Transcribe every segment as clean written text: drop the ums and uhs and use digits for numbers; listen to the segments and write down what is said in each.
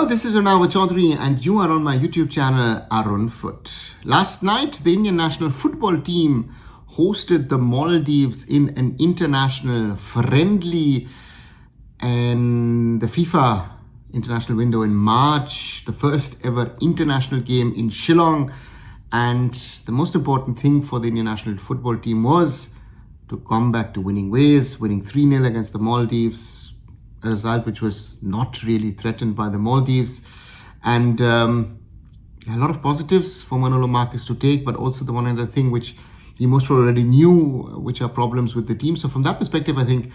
Hello, this is Arunava Chaudhuri and you are on my YouTube channel Arunfoot. Last night, the Indian national football team hosted the Maldives in an international friendly and the FIFA international window in March, the first ever international game in Shillong. And the most important thing for the Indian national football team was to come back to winning ways, winning 3-0 against the Maldives, a result which was not really threatened by the Maldives. And a lot of positives for Manolo Marquez to take, but also the one other thing which he most probably already knew, which are problems with the team. So from that perspective, I think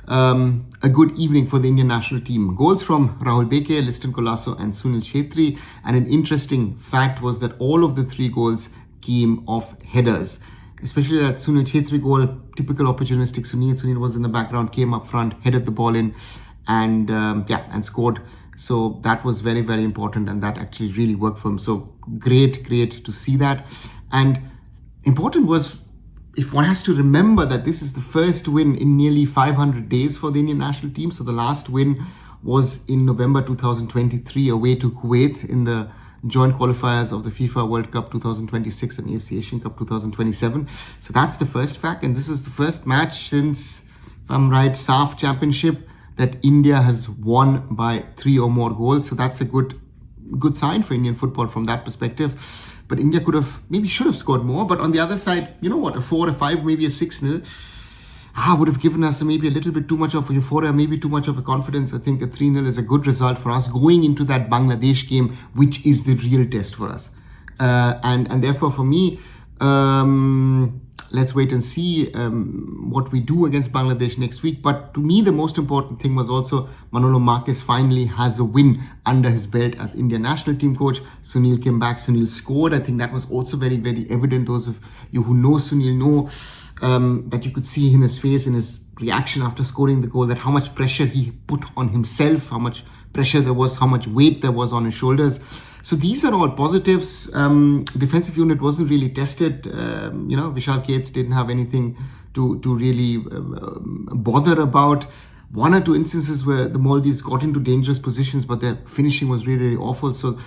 a good evening for the Indian national team. Goals from Rahul Beke, Liston Colasso and Sunil Chhetri. And an interesting fact was that all of the three goals came off headers. Especially that Sunil Chhetri goal, typical opportunistic Sunil. Sunil was in the background, came up front, headed the ball in and scored. So that was very, very important and that actually really worked for him. So great to see that. And important was, if one has to remember that this is the first win in nearly 500 days for the Indian national team. So the last win was in November 2023 away to Kuwait in the joint qualifiers of the FIFA World Cup 2026 and AFC Asian Cup 2027. So that's the first fact. And this is the first match since, if I'm right, SAF Championship that India has won by 3 or more goals. So that's a good sign for Indian football from that perspective. But India should have scored more. But on the other side, you know what, a 4, a 5, maybe a 6-0 would have given us maybe a little bit too much of a euphoria, maybe too much of a confidence. I think a 3-0 is a good result for us going into that Bangladesh game, which is the real test for us. And therefore, for me, let's wait and see what we do against Bangladesh next week. But to me, the most important thing was also Manolo Marquez finally has a win under his belt as Indian national team coach. Sunil came back, Sunil scored. I think that was also very, very evident. Those of you who know Sunil know that you could see in his face, in his reaction after scoring the goal, that how much pressure he put on himself, how much pressure there was, how much weight there was on his shoulders. So these are all positives. Defensive unit wasn't really tested. Vishal Keth didn't have anything to really bother about. One or two instances where the Maldives got into dangerous positions, but their finishing was really, really awful. So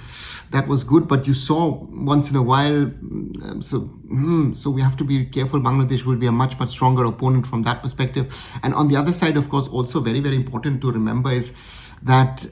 that was good. But you saw once in a while. So we have to be careful. Bangladesh will be a much, much stronger opponent from that perspective. And on the other side, of course, also very, very important to remember is that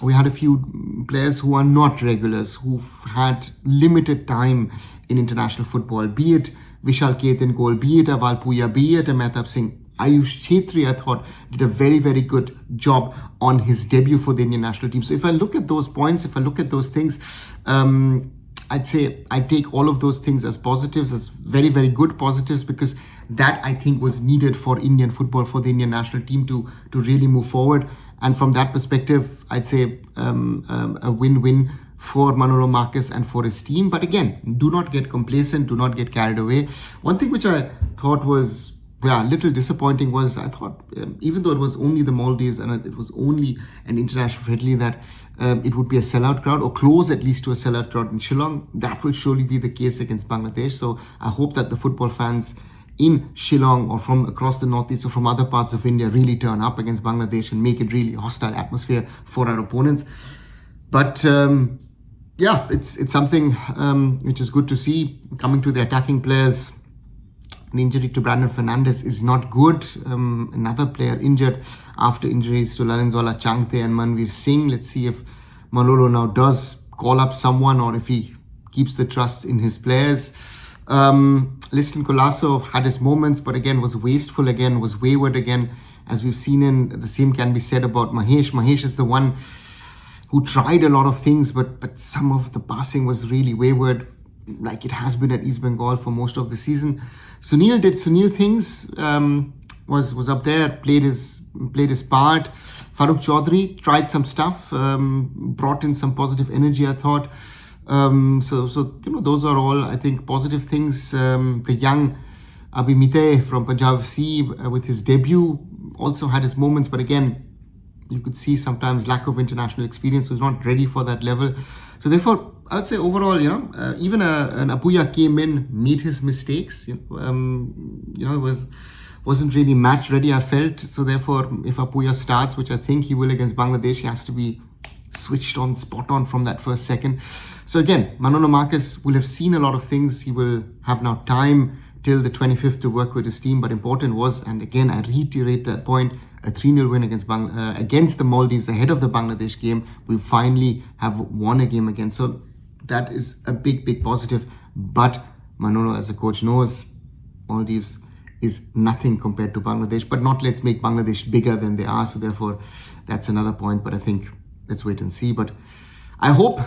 we had a few players who are not regulars, who've had limited time in international football, be it Vishal Keth in goal, be it a Valpuya, be it a Mehtab Singh. Ayush Chhetri, I thought, did a very, very good job on his debut for the Indian national team. So if I look at those points, if I look at those things, I'd say I take all of those things as positives, as very, very good positives, because that I think was needed for Indian football, for the Indian national team to really move forward. And from that perspective, I'd say a win-win for Manolo Marquez and for his team. But again, do not get complacent, do not get carried away. One thing which I thought was a little disappointing was, I thought, even though it was only the Maldives and it was only an international friendly, that it would be a sellout crowd, or close at least to a sellout crowd in Shillong. That will surely be the case against Bangladesh. So I hope that the football fans in Shillong or from across the northeast or from other parts of India really turn up against Bangladesh and make it really hostile atmosphere for our opponents. But it's something which is good to see. Coming to the attacking players, the injury to Brandon Fernandes is not good. Another player injured after injuries to Lalinzola Changte and Manveer Singh. Let's see if Manolo now does call up someone or if he keeps the trust in his players. Liston Colasso had his moments, but again was wasteful again, was wayward again. As we've seen, in the same can be said about Mahesh. Mahesh is the one who tried a lot of things, but some of the passing was really wayward, like it has been at East Bengal for most of the season. Sunil did Sunil things, was up there, played his part. Farooq Chaudhuri tried some stuff, brought in some positive energy, I thought. So those are all, I think, positive things. The young Abhimite from Punjab FC with his debut also had his moments, but again, you could see sometimes lack of international experience, so he's not ready for that level. So therefore, I would say overall, even an Apuya came in, made his mistakes. Wasn't really match ready, I felt. So therefore, if Apuya starts, which I think he will against Bangladesh, he has to be switched on, spot on from that first second. So again, Manolo Marquez will have seen a lot of things. He will have now time till the 25th to work with his team. But important was, and again, I reiterate that point, a 3-0 win against the Maldives ahead of the Bangladesh game. We finally have won a game again. So that is a big, big positive. But Manolo, as a coach, knows Maldives is nothing compared to Bangladesh. But not let's make Bangladesh bigger than they are. So therefore, that's another point. But I think let's wait and see. But I hope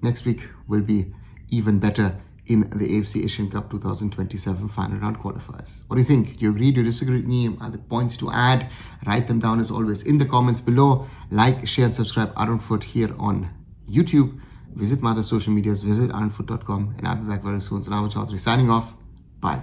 next week will be even better in the AFC Asian Cup 2027 final round qualifiers. What do you think? Do you agree? Do you disagree with me? Are there points to add? Write them down as always in the comments below. Like, share and subscribe Arunfoot here on YouTube. Visit my other social medias, visit arunfoot.com, and I'll be back very soon. So Arunava Chaudhuri signing off. Bye.